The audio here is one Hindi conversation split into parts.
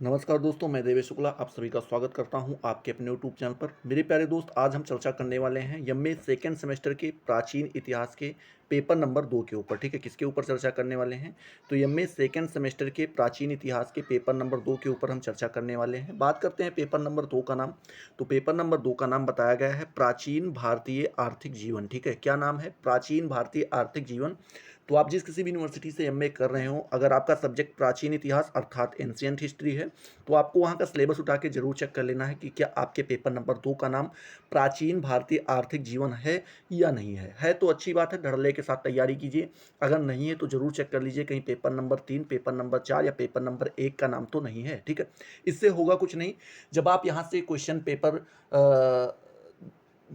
नमस्कार दोस्तों, मैं देवेश शुक्ला आप सभी का स्वागत करता हूं आपके अपने यूट्यूब चैनल पर। मेरे प्यारे दोस्त, आज हम चर्चा करने वाले हैं एमए सेकंड सेमेस्टर के प्राचीन इतिहास के पेपर नंबर 2 के ऊपर। ठीक है, किसके ऊपर चर्चा करने वाले हैं? तो एमए सेकंड सेमेस्टर के प्राचीन इतिहास के पेपर नंबर 2 के ऊपर हम चर्चा करने वाले हैं। बात करते हैं पेपर नंबर 2 का नाम। तो पेपर नंबर 2 का नाम बताया गया है प्राचीन भारतीय आर्थिक जीवन। ठीक है, क्या नाम है? प्राचीन भारतीय आर्थिक जीवन। तो आप जिस किसी भी यूनिवर्सिटी से एमए कर रहे हो, अगर आपका सब्जेक्ट प्राचीन इतिहास अर्थात एंशिएंट हिस्ट्री है, तो आपको वहाँ का सिलेबस उठा के ज़रूर चेक कर लेना है कि क्या आपके पेपर नंबर 2 का नाम प्राचीन भारतीय आर्थिक जीवन है या नहीं है। है तो अच्छी बात है, धड़ल्ले के साथ तैयारी कीजिए। अगर नहीं है तो ज़रूर चेक कर लीजिए कहीं पेपर नंबर 3, पेपर नंबर 4 या पेपर नंबर 1 का नाम तो नहीं है। ठीक है? इससे होगा कुछ नहीं। जब आप यहाँ से क्वेश्चन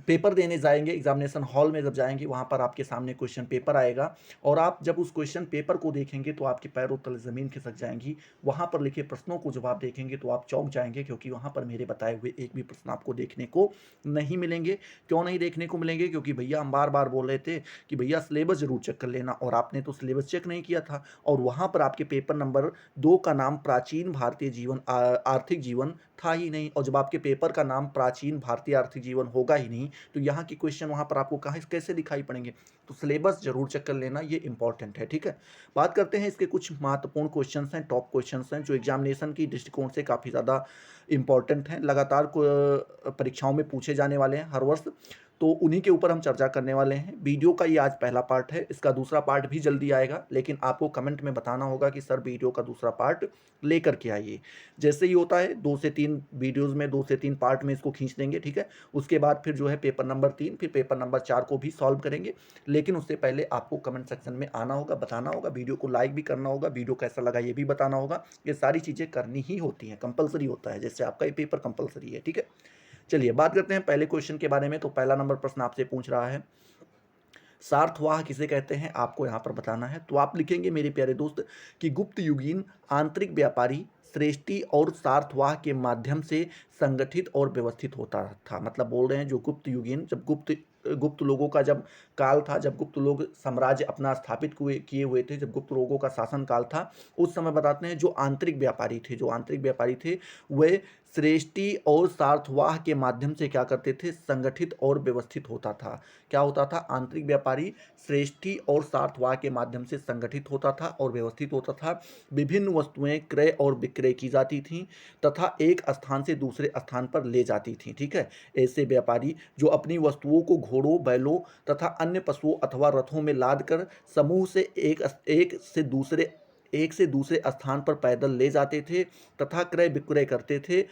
पेपर देने जाएँगे, एग्ज़ामिनेशन हॉल में जब जाएँगे, वहाँ पर आपके सामने क्वेश्चन पेपर आएगा और आप जब उस क्वेश्चन पेपर को देखेंगे तो आपके पैरों तले ज़मीन खिसक जाएँगी। वहाँ पर लिखे प्रश्नों को जब आप देखेंगे तो आप चौंक जाएँगे, क्योंकि वहाँ पर मेरे बताए हुए एक भी प्रश्न आपको देखने को नहीं मिलेंगे। क्यों नहीं देखने को मिलेंगे? क्योंकि भैया हम बार-बार बोल रहे थे कि भैया सिलेबस ज़रूर चेक कर लेना, और आपने तो सिलेबस चेक नहीं किया था और वहाँ पर आपके पेपर नंबर 2 का नाम प्राचीन भारतीय जीवन आर्थिक जीवन था ही नहीं। और जब आपके पेपर का नाम प्राचीन भारतीय आर्थिक जीवन होगा ही नहीं, तो यहाँ की क्वेश्चन वहाँ पर आपको कहाँ कैसे दिखाई पड़ेंगे? तो सिलेबस ज़रूर चेक कर लेना, ये इंपॉर्टेंट है। ठीक है? बात करते हैं इसके कुछ महत्वपूर्ण क्वेश्चंस हैं, टॉप क्वेश्चंस हैं, जो एग्जामिनेशन की दृष्टिकोण से काफ़ी ज़्यादा इंपॉर्टेंट हैं, लगातार परीक्षाओं में पूछे जाने वाले हैं हर वर्ष। तो उन्हीं के ऊपर हम चर्चा करने वाले हैं। वीडियो का ये आज पहला पार्ट है, इसका दूसरा पार्ट भी जल्दी आएगा, लेकिन आपको कमेंट में बताना होगा कि सर वीडियो का दूसरा पार्ट लेकर के आइए। जैसे ही होता है 2 से 3 वीडियोज़ में, 2 से 3 पार्ट में इसको खींच देंगे। ठीक है? उसके बाद फिर जो है पेपर नंबर 3, फिर पेपर नंबर 4 को भी सॉल्व करेंगे। लेकिन उससे पहले आपको कमेंट सेक्शन में आना होगा, बताना होगा, वीडियो को लाइक भी करना होगा, वीडियो कैसा लगा ये भी बताना होगा। ये सारी चीज़ें करनी ही होती हैं, कंपल्सरी होता है, जैसे आपका ये पेपर कंपल्सरी है। ठीक है? चलिए बात करते हैं पहले क्वेश्चन के बारे में। तो पहला नंबर प्रश्न आपसे पूछ रहा है, सार्थवाह किसे कहते हैं? आपको यहाँ पर बताना है। तो आप लिखेंगे मेरे प्यारे दोस्त कि गुप्त युगीन आंतरिक व्यापारी श्रेष्ठी और सार्थवाह के माध्यम से संगठित और व्यवस्थित होता था। मतलब बोल रहे हैं जो गुप्त युगीन, जब गुप्त गुप्त लोगों का जब काल था, जब गुप्त लोग साम्राज्य अपना स्थापित किए हुए थे, जब गुप्त लोगों का शासन काल था, उस समय बताते हैं जो आंतरिक व्यापारी थे, वे श्रेष्ठी और सार्थवाह के माध्यम से क्या करते थे? संगठित और व्यवस्थित होता था। क्या होता था? आंतरिक व्यापारी श्रेष्ठी और सार्थवाह के माध्यम से संगठित होता था और व्यवस्थित होता था। विभिन्न वस्तुएं क्रय और विक्रय की जाती थीं तथा एक स्थान से दूसरे स्थान पर ले जाती थीं। ठीक है? ऐसे व्यापारी जो अपनी वस्तुओं को घोड़ों, बैलों तथा अन्य पशुओं अथवा रथों में लाद कर समूह से एक से दूसरे स्थान पर पैदल ले जाते थे तथा क्रय विक्रय करते थे,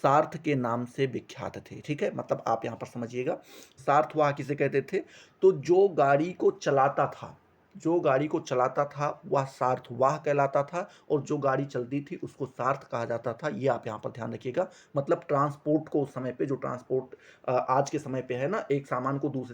सार्थ के नाम से विख्यात थे। ठीक है? मतलब आप यहाँ पर समझिएगा, सार्थवाह किसे कहते थे? तो जो गाड़ी को चलाता था वह सार्थवाह कहलाता था, और जो गाड़ी चलती थी उसको सार्थ कहा जाता था। ये आप यहाँ पर ध्यान रखिएगा। मतलब ट्रांसपोर्ट को उस समय पे, जो ट्रांसपोर्ट आज के समय पे है ना, एक सामान को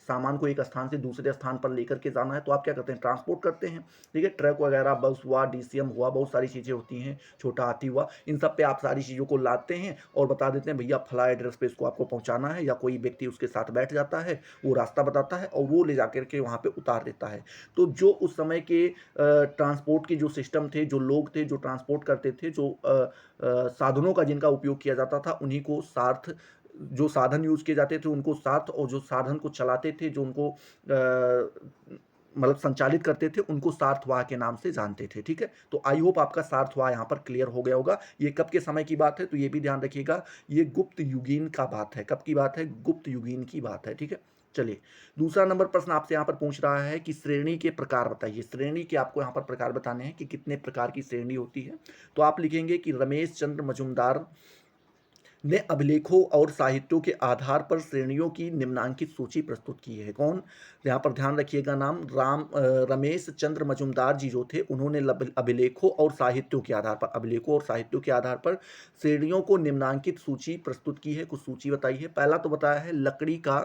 सामान को एक स्थान से दूसरे स्थान पर लेकर के जाना है तो आप क्या करते हैं? ट्रांसपोर्ट करते हैं। ठीक है? ट्रक वगैरह, बस हुआ, डीसीएम हुआ, बहुत सारी चीज़ें होती हैं, छोटा हाथी हुआ, इन सब पे आप सारी चीज़ों को लादते हैं और बता देते हैं भैया फला एड्रेस पे इसको आपको पहुँचाना है, या कोई व्यक्ति उसके साथ बैठ जाता है, वो रास्ता बताता है और वो ले जाकर के वहाँ पे उतार देता है। तो जो उस समय के ट्रांसपोर्ट के जो सिस्टम थे, जो लोग थे, जो ट्रांसपोर्ट करते थे, साधनों का जिनका उपयोग किया जाता था, उन्हीं को सार्थ, जो साधन यूज़ किए जाते थे उनको सार्थ, और जो साधन को चलाते थे, जो उनको मतलब संचालित करते थे, उनको सार्थवाह के नाम से जानते थे। ठीक है? तो आई होप आपका सार्थवाह यहाँ पर क्लियर हो गया होगा। ये कब के समय की बात है? तो ये भी ध्यान रखिएगा, ये गुप्त युगीन का बात है। कब की बात है? गुप्त युगीन की बात है। ठीक है? चलिए, दूसरा नंबर प्रश्न आपसे यहाँ पर पूछ रहा है कि श्रेणी के प्रकार बताइए। श्रेणी के आपको यहाँ पर प्रकार बताने हैं कि कितने प्रकार की श्रेणी होती है। तो आप लिखेंगे कि रमेश चंद्र मजूमदार ने अभिलेखों और साहित्यों के आधार पर श्रेणियों की निम्नांकित सूची प्रस्तुत की है। कौन? यहाँ पर ध्यान रखिएगा नाम, रमेश चंद्र मजूमदार जी जो थे, उन्होंने अभिलेखों और साहित्यों के आधार पर श्रेणियों को निम्नांकित सूची प्रस्तुत की है। कुछ सूची बताई है। पहला तो बताया है लकड़ी का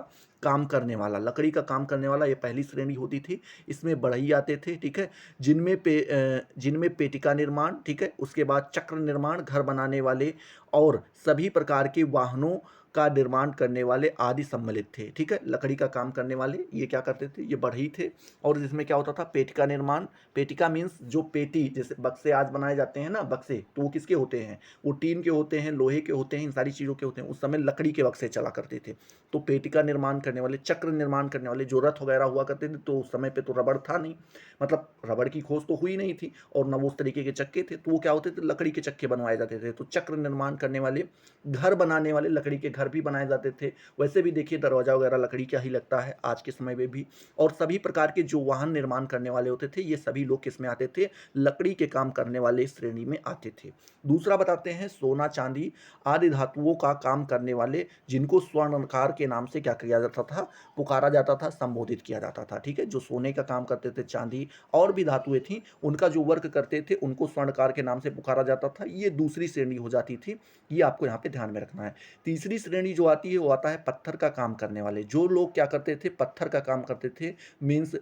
काम करने वाला, ये पहली श्रेणी होती थी। इसमें बढ़ई आते थे। ठीक है? जिनमें पेटिका निर्माण, ठीक है, उसके बाद चक्र निर्माण, घर बनाने वाले और सभी प्रकार के वाहनों का निर्माण करने वाले आदि सम्मिलित थे। ठीक है, लकड़ी का काम करने वाले ये क्या करते थे, ये बढ़ई थे। और इसमें क्या होता था, पेटिका निर्माण। पेटिका मीन्स जो पेटी, जैसे बक्से आज बनाए जाते हैं ना बक्से, तो वो किसके होते हैं, वो टीन के होते हैं, लोहे के होते हैं, इन सारी चीज़ों के होते हैं। उस समय लकड़ी के बक्से चला करते थे। तो पेटिका निर्माण करने वाले, चक्र निर्माण करने वाले, जो रथ वगैरह हुआ करते थे, तो उस समय पे तो रबड़ था नहीं, मतलब रबड़ की खोज तो हुई नहीं थी, और न वो उस तरीके के चक्के थे, तो वो क्या होते थे, लकड़ी के चक्के बनवाए जाते थे। तो चक्र निर्माण करने वाले, घर बनाने वाले, लकड़ी के घर भी बनाए जाते थे। वैसे भी देखिए दरवाजा वगैरह लकड़ी का ही लगता है आज के समय में भी। और सभी प्रकार के जो वाहन निर्माण करने वाले होते थे, ये सभी लोग किस में आते थे, लकड़ी के काम करने वाले श्रेणी में आते थे। दूसरा बताते हैं, सोना चांदी आदि धातुओं का काम करने वाले, जिनको स्वर्णकार के नाम से क्या किया जाता था, पुकारा जाता था, संबोधित किया जाता था। ठीक है, जो सोने का काम करते थे, चांदी और भी धातुएं थी, उनका जो वर्क करते थे, उनको स्वर्णकार के नाम से पुकारा जाता था। ये दूसरी श्रेणी हो जाती थी, ये आपको यहाँ पे ध्यान में रखना है। तीसरी श्रेणी जो आती है, वो आता है पत्थर का काम करने वाले। जो लोग क्या करते थे, पत्थर का काम करते थे, मीन्स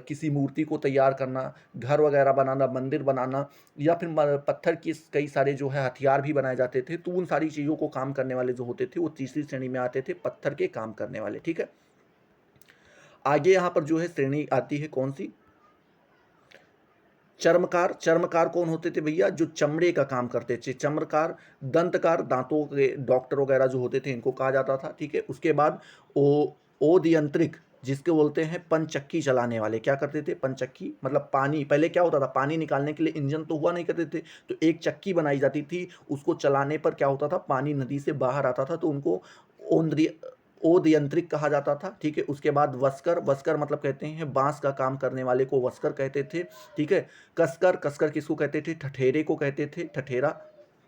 किसी मूर्ति को तैयार करना, घर वगैरह बनाना, मंदिर बनाना, या फिर पत्थर की कई सारे जो है हथियार भी बनाए जाते थे। तो उन सारी चीज़ों को काम करने वाले जो होते थे, वो तीसरी श्रेणी में आते थे, पत्थर के काम करने वाले। ठीक है, आगे यहाँ पर जो है श्रेणी आती है कौन सी, चर्मकार। चर्मकार कौन होते थे भैया, जो चमड़े का काम करते थे, चर्मकार। दंतकार, दांतों के डॉक्टर वगैरह जो होते थे, इनको कहा जाता था। ठीक है, उसके बाद ओ ओदयंत्रिक, जिसके बोलते हैं पंचक्की चलाने वाले, क्या करते थे, पंचक्की मतलब पानी, पहले क्या होता था, पानी निकालने के लिए इंजन तो हुआ नहीं करते थे, तो एक चक्की बनाई जाती थी, उसको चलाने पर क्या होता था, पानी नदी से बाहर आता था, तो उनको ओंद्रिय ओदयंत्रिक कहा जाता था। ठीक है, उसके बाद वस्कर। वस्कर मतलब कहते हैं बांस का काम करने वाले को वस्कर कहते थे। ठीक है, कसकर। कसकर किसको कहते थे, ठठेरे को कहते थे, ठठेरा।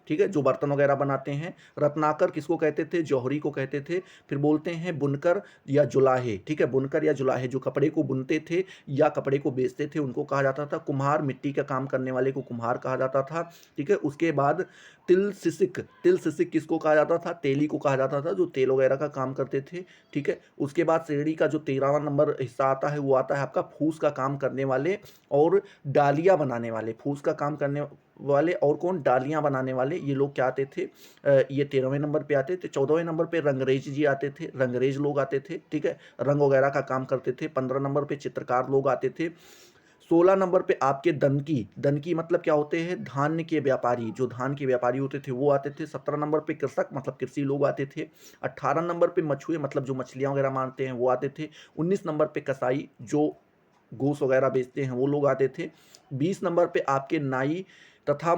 ठीक है, जो बर्तन वगैरह बनाते हैं। रत्नाकर किसको कहते थे, जौहरी को कहते थे। फिर बोलते हैं बुनकर या जुलाहे। ठीक है, बुनकर या जुलाहे, जो कपड़े को बुनते थे या कपड़े को बेचते थे, उनको कहा जाता था। कुम्हार, मिट्टी का काम करने वाले को कुम्हार कहा जाता था। ठीक है, उसके बाद तिल सिसिक। तिल सिसिक किसको कहा जाता था, तेली को कहा जाता था, जो तेल वगैरह का काम करते थे। ठीक है, उसके बाद श्रेणी का जो 13वां नंबर हिस्सा आता है, वो आता है आपका फूस का काम करने वाले और डालियां बनाने वाले। फूस का काम करने वाले और कौन, डालियां बनाने वाले, ये लोग क्या आते थे, ये 13वें नंबर पे आते थे। 14वें नंबर पे रंगरेज जी आते थे, रंगरेज लोग आते थे। ठीक है, रंग वगैरह का काम करते थे। 15 नंबर पे चित्रकार लोग आते थे। 16 नंबर पे आपके दनकी। दनकी मतलब क्या होते हैं, धान्य के व्यापारी, जो धान के व्यापारी होते थे वो आते थे। 17 नंबर पे कृषक मतलब कृषि लोग आते थे। 18 नंबर पे मछुए मतलब जो मछलियां वगैरह मारते हैं वो आते थे। 19 नंबर पे कसाई, जो गोश्त वगैरह बेचते हैं वो लोग आते थे। 20 नंबर पे आपके नाई तथा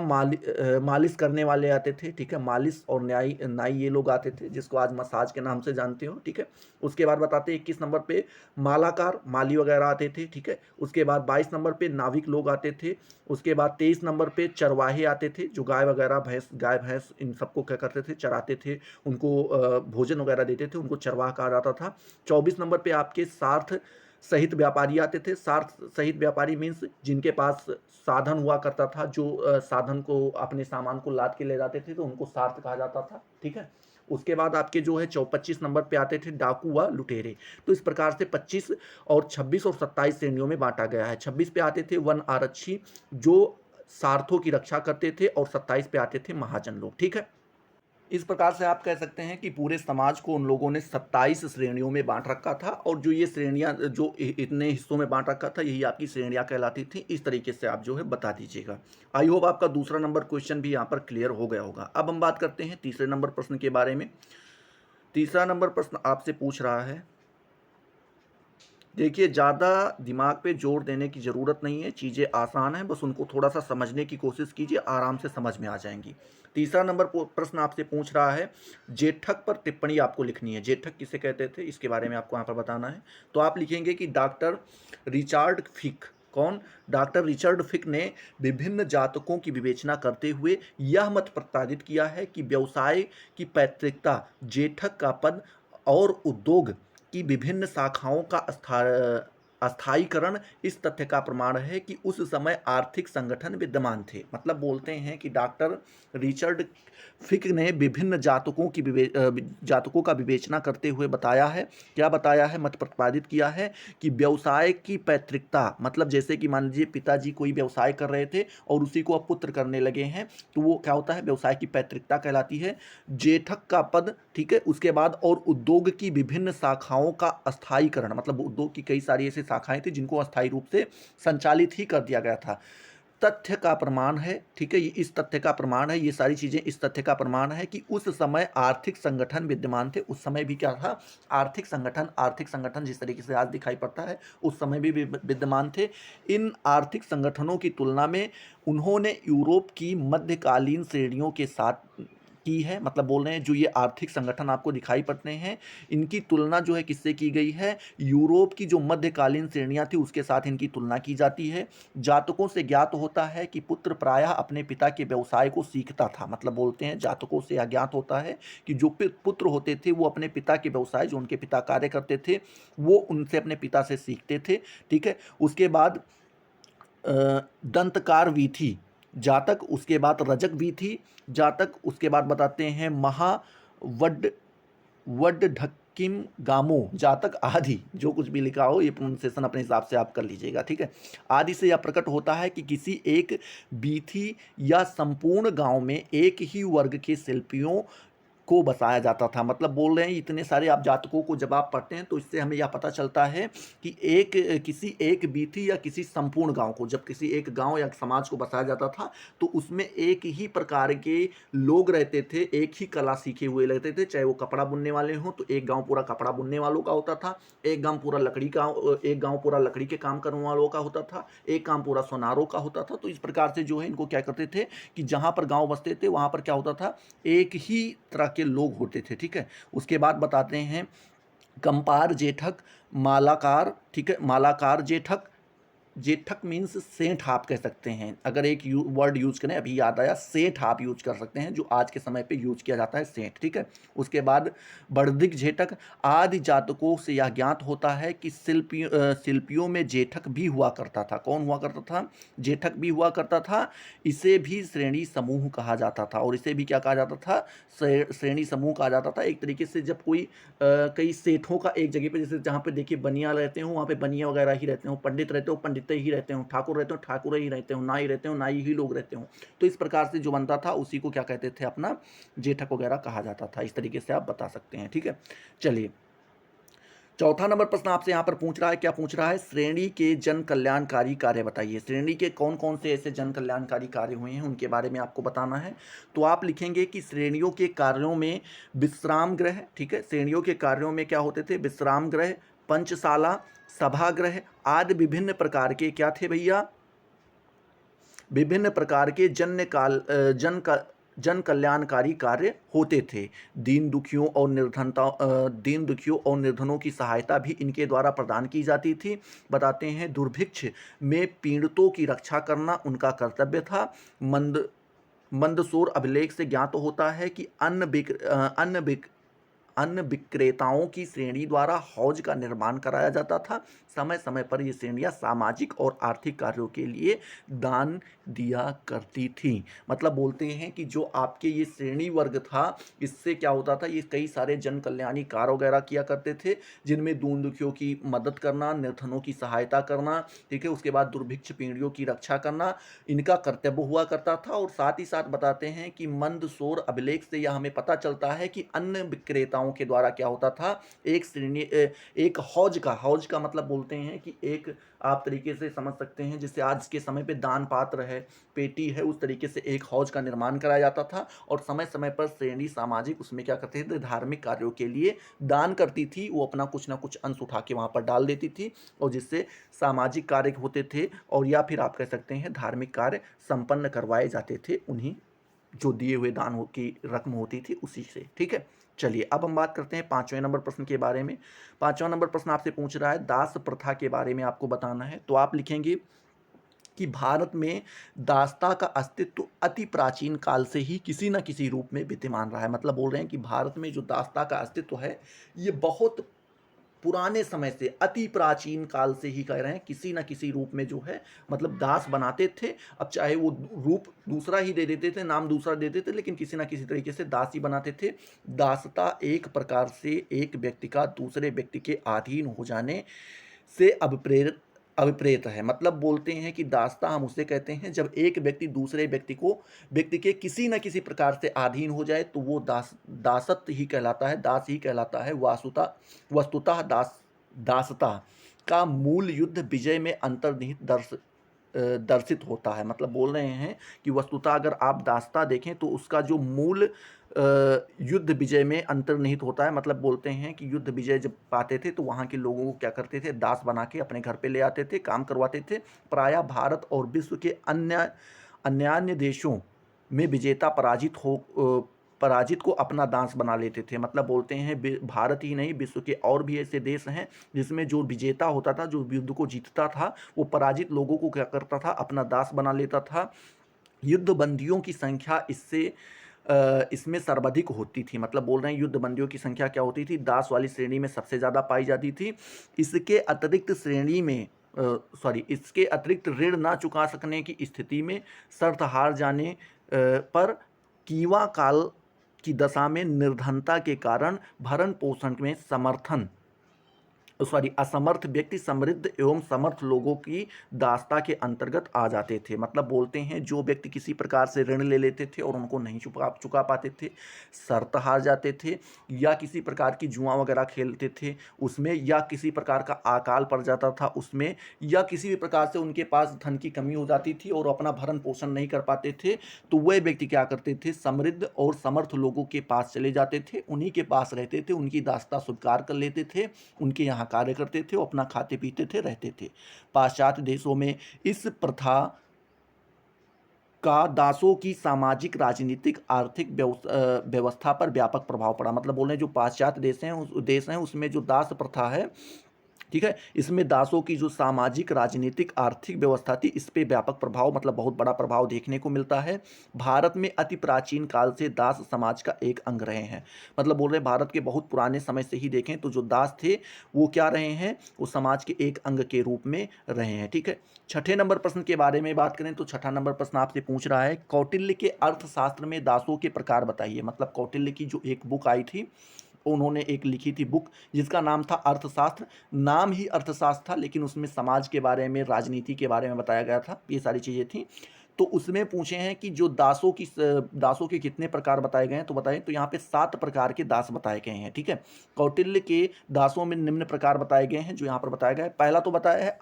मालिश करने वाले आते थे। ठीक है, मालिश और नाई नाई ये लोग आते थे, जिसको आज मसाज के नाम से जानते हो। ठीक है, उसके बाद बताते हैं 21 नंबर पे मालाकार, माली वगैरह आते थे। ठीक है, उसके बाद 22 नंबर पे नाविक लोग आते थे। उसके बाद 23 नंबर पे चरवाहे आते थे, जो गाय वगैरह भैंस, गाय भैंस इन सबको क्या करते थे, चराते थे, उनको भोजन वगैरह देते थे, उनको चरवाह कहा जाता था। 24 नंबर पे आपके सार्थ सहित व्यापारी आते थे। सार्थ सहित व्यापारी मीन्स जिनके पास साधन हुआ करता था, जो साधन को, अपने सामान को लाद के ले जाते थे, तो उनको सार्थ कहा जाता था। ठीक है, उसके बाद आपके जो है 25 नंबर पे आते थे डाकू व लुटेरे। तो इस प्रकार से 25 और 26 और 27 श्रेणियों में बांटा गया है। 26 पे आते थे वन आरक्षी, जो सार्थों की रक्षा करते थे, और 27 पे आते थे महाजन लोग। ठीक है, इस प्रकार से आप कह सकते हैं कि पूरे समाज को उन लोगों ने 27 श्रेणियों में बांट रखा था, और जो ये श्रेणियां जो इतने हिस्सों में बांट रखा था, यही आपकी श्रेणियां कहलाती थी। इस तरीके से आप जो है बता दीजिएगा। आई होप आपका दूसरा नंबर क्वेश्चन भी यहाँ पर क्लियर हो गया होगा। अब हम बात करते हैं तीसरे नंबर प्रश्न के बारे में। तीसरा नंबर प्रश्न आपसे पूछ रहा है, देखिए ज़्यादा दिमाग पे जोर देने की ज़रूरत नहीं है, चीज़ें आसान हैं, बस उनको थोड़ा सा समझने की कोशिश कीजिए, आराम से समझ में आ जाएंगी। तीसरा नंबर प्रश्न आपसे पूछ रहा है, जेठक पर टिप्पणी आपको लिखनी है। जेठक किसे कहते थे, इसके बारे में आपको यहाँ पर बताना है। तो आप लिखेंगे कि डॉक्टर रिचार्ड फिक। कौन, डॉक्टर रिचर्ड फिक ने विभिन्न जातकों की विवेचना करते हुए यह मत प्रतिपादित किया है कि व्यवसाय की पैतृकता, जेठक का पद और उद्योग की विभिन्न शाखाओं का अस्थायीकरण इस तथ्य का प्रमाण है कि उस समय आर्थिक संगठन विद्यमान थे। मतलब बोलते हैं कि डॉक्टर रिचर्ड फिक ने विभिन्न जातकों का विवेचना करते हुए बताया है, क्या बताया है, मत प्रतिपादित किया है कि व्यवसाय की पैतृकता, मतलब जैसे कि मान लीजिए पिताजी कोई व्यवसाय कर रहे थे और उसी को अब पुत्र करने लगे हैं, तो वो क्या होता है, व्यवसाय की पैतृकता कहलाती है। जेठक का पद, ठीक है, उसके बाद और उद्योग की विभिन्न शाखाओं का अस्थायीकरण, मतलब उद्योग की कई सारी ऐसी शाखाएं थी जिनको अस्थायी रूप से संचालित ही कर दिया गया था। तथ्य का प्रमाण है, ठीक है, ये इस तथ्य का प्रमाण है, ये सारी चीजें इस तथ्य का प्रमाण है कि उस समय आर्थिक संगठन विद्यमान थे। उस समय भी क्या था, आर्थिक संगठन जिस तरीके से आज दिखाई पड़ता है उस समय भी विद्यमान थे। इन आर्थिक संगठनों की तुलना में उन्होंने यूरोप की मध्यकालीन श्रेणियों के साथ की है। मतलब बोल रहे हैं जो ये आर्थिक संगठन आपको दिखाई पड़ते हैं, इनकी तुलना जो है किससे की गई है, यूरोप की जो मध्यकालीन श्रेणियां थी उसके साथ इनकी तुलना की जाती है। जातकों से ज्ञात होता है कि पुत्र प्रायः अपने पिता के व्यवसाय को सीखता था। मतलब बोलते हैं जातकों से यह ज्ञात होता है कि जो पुत्र होते थे वो अपने पिता के व्यवसाय, जो उनके पिता कार्य करते थे, वो उनसे अपने पिता से सीखते थे। ठीक है, उसके बाद दंतकार वीथी जातक, उसके बाद रजक वीथी जातक, उसके बाद बताते हैं महावड वड ढक्किम गामो जातक आदि, जो कुछ भी लिखा हो ये प्रोनाउंसिएशन अपने हिसाब से आप कर लीजिएगा। ठीक है, आदि से यह प्रकट होता है कि किसी एक बीथी या संपूर्ण गांव में एक ही वर्ग के शिल्पियों को बसाया जाता था। मतलब बोल रहे हैं इतने सारे आप जातकों को जब आप पढ़ते हैं तो इससे हमें यह पता चलता है कि किसी एक बीथी या किसी संपूर्ण गांव को, जब किसी एक गांव या समाज को बसाया जाता था तो उसमें एक ही प्रकार के लोग रहते थे, एक ही कला सीखे हुए रहते थे। चाहे वो कपड़ा बुनने वाले हों तो एक गांव पूरा कपड़ा बुनने वालों का होता था, एक गांव पूरा लकड़ी के काम करने वालों का होता था, एक काम पूरा सोनारों का होता था। तो इस प्रकार से जो है इनको क्या करते थे कि जहां पर गांव बसते थे वहां पर क्या होता था, एक ही तरह के लोग होते थे। ठीक है, उसके बाद बताते हैं कंपार जेठक मालाकार, ठीक है, मालाकार जेठक, जेठक मीन्स सेठ आप कह सकते हैं। अगर एक वर्ड यूज करें, अभी याद आया, सेठ आप यूज कर सकते हैं, जो आज के समय पे यूज किया जाता है, सेठ। ठीक है, उसके बाद बर्दिक जेठक आदि जातकों से यह ज्ञात होता है कि शिल्पियों में जेठक भी हुआ करता था। कौन हुआ करता था, जेठक भी हुआ करता था। इसे भी श्रेणी समूह कहा जाता था, और इसे भी क्या कहा जाता था, श्रेणी समूह कहा जाता था। एक तरीके से जब कोई कई सेठों का एक जगह पे, जैसे जहाँ पे देखिए बनिया रहते हो वहाँ पे बनिया वगैरह ही रहते हो, पंडित रहते हो पंडित ही रहते हो, ठाकुर रहते हो ठाकुर ही रहते हो, नाई रहते हो नाई ही लोग रहते हो। तो इस प्रकार से जो बनता था उसी को क्या कहते थे, अपना जेठक वगैरह कहा जाता था। इस तरीके से आप बता सकते हैं। ठीक है, चलिए चौथा नंबर प्रश्न आपसे यहाँ पर पूछ रहा है, क्या पूछ रहा है, श्रेणी के जन कल्याणकारी कार्य बताइए। श्रेणी के कौन कौन से ऐसे जन कल्याणकारी कार्य हुए हैं उनके बारे में आपको बताना है। तो आप लिखेंगे कि श्रेणियों के कार्यों में विश्राम गृह, ठीक है, श्रेणियों के कार्यों में क्या होते थे, विश्राम गृह, पंचशाला, सभागृह आदि विभिन्न प्रकार के क्या थे भैया, विभिन्न प्रकार के जन कल्याणकारी कार्य होते थे। दीन दुखियों और निर्धनों की सहायता भी इनके द्वारा प्रदान की जाती थी। बताते हैं दुर्भिक्ष में पीड़ितों की रक्षा करना उनका कर्तव्य था। मंदसौर अभिलेख से ज्ञात होता है कि अन्न विक्रेताओं की श्रेणी द्वारा हौज का निर्माण कराया जाता था। समय समय पर ये श्रेणियां सामाजिक और आर्थिक कार्यों के लिए दान दिया करती थी। मतलब बोलते हैं कि जो आपके ये श्रेणी वर्ग था, इससे क्या होता था, ये कई सारे जन कल्याणी कार्य वगैरह किया करते थे, जिनमें दीन दुखियों की मदद करना, निर्धनों की सहायता करना, ठीक है, उसके बाद दुर्भिक्ष पीड़ियों की रक्षा करना, इनका कर्तव्य हुआ करता था। और साथ ही साथ बताते हैं कि मंदसौर अभिलेख से यह हमें पता चलता है कि अन्न विक्रेताओं के द्वारा क्या होता था, एक श्रेणी एक हौज का मतलब बोलते हैं कि एक आप तरीके से समझ सकते हैं जिससे आज के समय पे दान पात्र है, पेटी है, उस तरीके से एक हौज का निर्माण कराया जाता था। और समय समय पर श्रेणी सामाजिक उसमें क्या करते थे, धार्मिक कार्यों के लिए दान करती थी, वो अपना कुछ ना कुछ अंश उठा के वहां पर डाल देती थी, और जिससे सामाजिक कार्य होते थे, और या फिर आप कह सकते हैं धार्मिक कार्य संपन्न करवाए जाते थे उन्हीं जो दिए हुए दान की रकम होती थी उसी से। ठीक है, चलिए अब हम बात करते हैं पांचवें नंबर प्रश्न के बारे में। पांचवा नंबर प्रश्न आपसे पूछ रहा है दास प्रथा के बारे में आपको बताना है। तो आप लिखेंगे कि भारत में दासता का अस्तित्व अति प्राचीन काल से ही किसी न किसी रूप में विद्यमान रहा है। मतलब बोल रहे हैं कि भारत में जो दासता का अस्तित्व है ये बहुत पुराने समय से, अति प्राचीन काल से ही कह रहे हैं, किसी न किसी रूप में जो है मतलब दास बनाते थे। अब चाहे वो रूप दूसरा ही दे देते थे, नाम दूसरा दे देते थे, लेकिन किसी न किसी तरीके से दास ही बनाते थे। दासता एक प्रकार से एक व्यक्ति का दूसरे व्यक्ति के अधीन हो जाने से अभिप्रेत है। मतलब बोलते हैं कि दासता हम उसे कहते हैं जब एक व्यक्ति दूसरे व्यक्ति के किसी न किसी प्रकार से अधीन हो जाए तो वो दासत्व ही कहलाता है, दास ही कहलाता है। वस्तुतः दासता का मूल युद्ध विजय में अंतर्निहित दर्शित होता है। मतलब बोल रहे हैं कि वस्तुतः अगर आप दासता देखें तो उसका जो मूल युद्ध विजय में अंतर्निहित होता है। मतलब बोलते हैं कि युद्ध विजय जब पाते थे तो वहाँ के लोगों को क्या करते थे, दास बना के अपने घर पे ले आते थे, काम करवाते थे। प्रायः भारत और विश्व के अन्य देशों में विजेता पराजित को अपना दास बना लेते थे। मतलब बोलते हैं भारत ही नहीं, विश्व के और भी ऐसे देश हैं जिसमें जो विजेता होता था, जो युद्ध को जीतता था, वो पराजित लोगों को क्या करता था, अपना दास बना लेता था। युद्ध बंदियों की संख्या इसमें सर्वाधिक होती थी। मतलब बोल रहे हैं युद्ध बंदियों की संख्या क्या होती थी, दास वाली श्रेणी में सबसे ज़्यादा पाई जाती थी। इसके अतिरिक्त इसके अतिरिक्त ऋण ना चुका सकने की स्थिति में, शर्त हार जाने पर, कीवा काल की दशा में, निर्धनता के कारण भरण पोषण में असमर्थ व्यक्ति समृद्ध एवं समर्थ लोगों की दासता के अंतर्गत आ जाते थे। मतलब बोलते हैं जो व्यक्ति किसी प्रकार से ऋण ले लेते थे और उनको नहीं चुका पाते थे, शर्त हार जाते थे, या किसी प्रकार की जुआ वगैरह खेलते थे उसमें, या किसी प्रकार का अकाल पड़ जाता था उसमें, या किसी भी प्रकार से उनके पास धन की कमी हो जाती थी और अपना भरण पोषण नहीं कर पाते थे, तो वह व्यक्ति क्या करते थे, समृद्ध और समर्थ लोगों के पास चले जाते थे, उन्हीं के पास रहते थे, उनकी दासता स्वीकार कर लेते थे, उनके यहाँ कार्य करते थे, वो अपना खाते पीते थे, रहते थे। पाश्चात्य देशों में इस प्रथा का दासों की सामाजिक, राजनीतिक, आर्थिक व्यवस्था पर व्यापक प्रभाव पड़ा। मतलब बोल रहे हैं जो पाश्चात्य देश हैं उसमें जो दास प्रथा है, ठीक है, इसमें दासों की जो सामाजिक, राजनीतिक, आर्थिक व्यवस्था थी, इस पे व्यापक प्रभाव, मतलब बहुत बड़ा प्रभाव देखने को मिलता है। भारत में अति प्राचीन काल से दास समाज का एक अंग रहे हैं। मतलब बोल रहे हैं भारत के बहुत पुराने समय से ही देखें तो जो दास थे वो क्या रहे हैं, वो समाज के एक अंग के रूप में रहे हैं। ठीक है, छठे नंबर प्रश्न के बारे में बात करें तो छठा नंबर प्रश्न आपसे पूछ रहा है, कौटिल्य के अर्थशास्त्र में दासों के प्रकार बताइए। मतलब कौटिल्य की जो एक बुक आई थी, उन्होंने एक लिखी थी बुक जिसका नाम था अर्थशास्त्र। नाम ही अर्थशास्त्र था, लेकिन उसमें समाज के बारे में, राजनीति के बारे में बताया गया था, ये सारी चीज़ें थी। तो उसमें पूछे हैं कि जो दासों के कितने प्रकार बताए गए हैं, तो बताएं तो यहाँ पे 7 प्रकार के दास बताए गए हैं। ठीक है, कौटिल्य के दासों में निम्न प्रकार बताए गए हैं जो यहाँ पर बताया गया है। पहला तो बताया है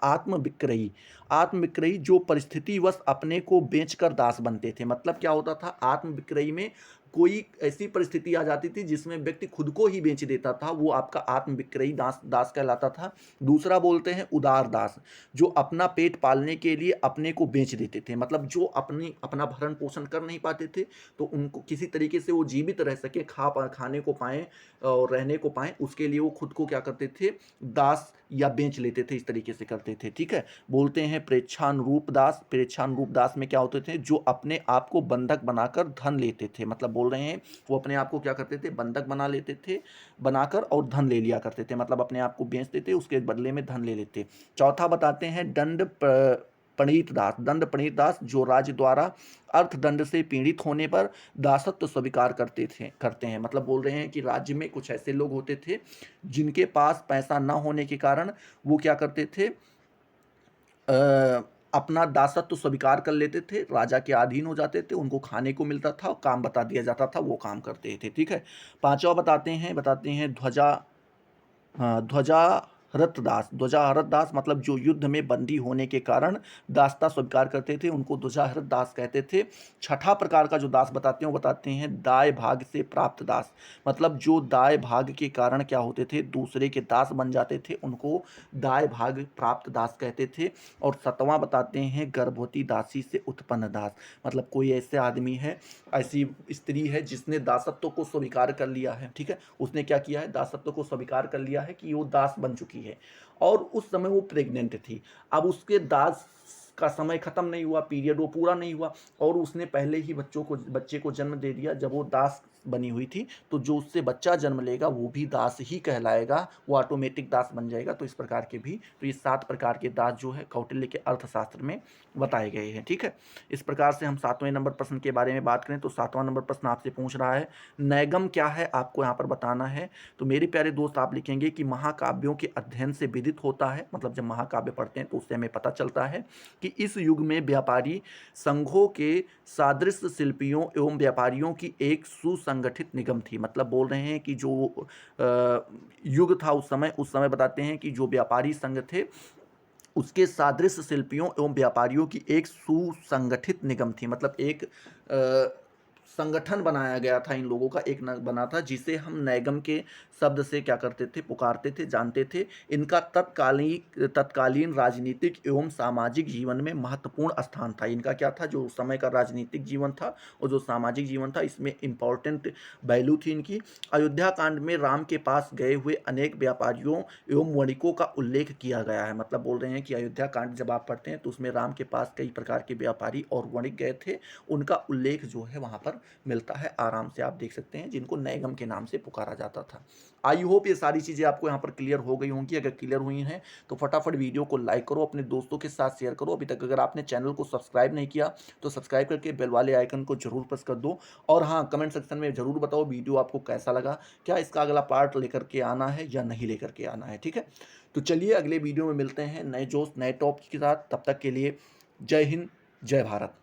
आत्मविक्रयी, जो परिस्थितिवश अपने को बेचकर दास बनते थे। मतलब क्या होता था, आत्मविक्रयी में कोई ऐसी परिस्थिति आ जाती थी जिसमें व्यक्ति खुद को ही बेच देता था, वो आपका आत्मविक्रयी दास कहलाता था। दूसरा बोलते हैं उदार दास, जो अपना पेट पालने के लिए अपने को बेच देते थे। मतलब जो अपना भरण पोषण कर नहीं पाते थे, तो उनको किसी तरीके से वो जीवित रह सके, खाने को पाएं और रहने को पाएं, उसके लिए वो खुद को क्या करते थे, दास या बेच लेते थे, इस तरीके से करते थे। ठीक है, बोलते हैं प्रेक्षानुरूप दास में क्या होते थे, जो अपने आप को बंधक बनाकर धन लेते थे। मतलब बोल रहे हैं वो अपने आप को क्या करते थे, बंधक बना लेते थे, बनाकर और धन ले लिया करते थे। मतलब अपने आप को बेचते थे, उसके बदले में धन ले लेते। चौथा बताते हैं दंड प्रणीत दास, जो राज्य द्वारा अर्थदंड से पीड़ित होने पर दासत्व स्वीकार करते हैं। मतलब बोल रहे हैं कि राज्य में कुछ ऐसे लोग होते थे जिनके पास पैसा न होने के कारण वो क्या करते थे, अपना दासत्व स्वीकार कर लेते थे, राजा के अधीन हो जाते थे, उनको खाने को मिलता था, काम बता दिया जाता था, वो काम करते थे। ठीक है, पांचवा बताते हैं ध्वजाहरत दास, मतलब जो युद्ध में बंदी होने के कारण दासता स्वीकार करते थे, उनको ध्वजाहरत दास कहते थे। छठा प्रकार का जो दास बताते हैं वो बताते हैं दाय भाग से प्राप्त दास। मतलब जो दाय भाग के कारण क्या होते थे, दूसरे के दास बन जाते थे, उनको दाय भाग प्राप्त दास कहते थे। और सतवां बताते हैं गर्भवती दासी से उत्पन्न दास। मतलब कोई ऐसे आदमी है, ऐसी स्त्री है जिसने दासत्व को स्वीकार कर लिया है। ठीक है, उसने क्या किया है, दासत्व को स्वीकार कर लिया है कि वो दास बन चुकी है, और उस समय वो प्रेग्नेंट थी। अब उसके दास उसका समय खत्म नहीं हुआ, पीरियड वो पूरा नहीं हुआ और उसने पहले ही बच्चे को जन्म दे दिया जब वो दास बनी हुई थी, तो जो उससे बच्चा जन्म लेगा वो भी दास ही कहलाएगा, वो ऑटोमेटिक दास बन जाएगा। तो इस प्रकार के भी, तो ये 7 प्रकार के दास जो है कौटिल्य के अर्थशास्त्र में बताए गए हैं। ठीक है, इस प्रकार से हम 7वें नंबर प्रश्न के बारे में बात करें तो 7वां नंबर प्रश्न आपसे पूछ रहा है नैगम क्या है, आपको यहाँ पर बताना है। तो मेरे प्यारे दोस्त आप लिखेंगे कि महाकाव्यों के अध्ययन से विदित होता है, मतलब जब महाकाव्य पढ़ते हैं तो उससे हमें पता चलता है कि इस युग में व्यापारी संघों के सादृश्य शिल्पियों एवं व्यापारियों की एक सुसंगठित निगम थी। मतलब बोल रहे हैं कि जो युग था उस समय बताते हैं कि जो व्यापारी संघ थे उसके सादृश्य शिल्पियों एवं व्यापारियों की एक सुसंगठित निगम थी। मतलब एक संगठन बनाया गया था, इन लोगों का एक बना था जिसे हम नैगम के शब्द से क्या करते थे, पुकारते थे, जानते थे। इनका तत्कालीन राजनीतिक एवं सामाजिक जीवन में महत्वपूर्ण स्थान था। इनका क्या था, जो उस समय का राजनीतिक जीवन था और जो सामाजिक जीवन था, इसमें इंपॉर्टेंट वैल्यू थी इनकी। अयोध्या कांड में राम के पास गए हुए अनेक व्यापारियों एवं वणिकों का उल्लेख किया गया है। मतलब बोल रहे हैं कि अयोध्या कांड जब आप पढ़ते हैं तो उसमें राम के पास कई प्रकार के व्यापारी और वणिक गए थे, उनका उल्लेख जो है वहाँ पर मिलता है, आराम से आप देख सकते हैं, जिनको नैगम के नाम से पुकारा जाता था। आई होप ये सारी चीज़ें आपको यहाँ पर क्लियर हो गई होंगी। अगर क्लियर हुई हैं तो फटाफट वीडियो को लाइक करो, अपने दोस्तों के साथ शेयर करो। अभी तक अगर आपने चैनल को सब्सक्राइब नहीं किया तो सब्सक्राइब करके बेल वाले आइकन को जरूर प्रेस कर दो। और हाँ, कमेंट सेक्शन में जरूर बताओ वीडियो आपको कैसा लगा, क्या इसका अगला पार्ट लेकर के आना है या नहीं लेकर के आना है। ठीक है, तो चलिए अगले वीडियो में मिलते हैं नए जोश नए टॉपिक के साथ। तब तक के लिए जय हिंद, जय भारत।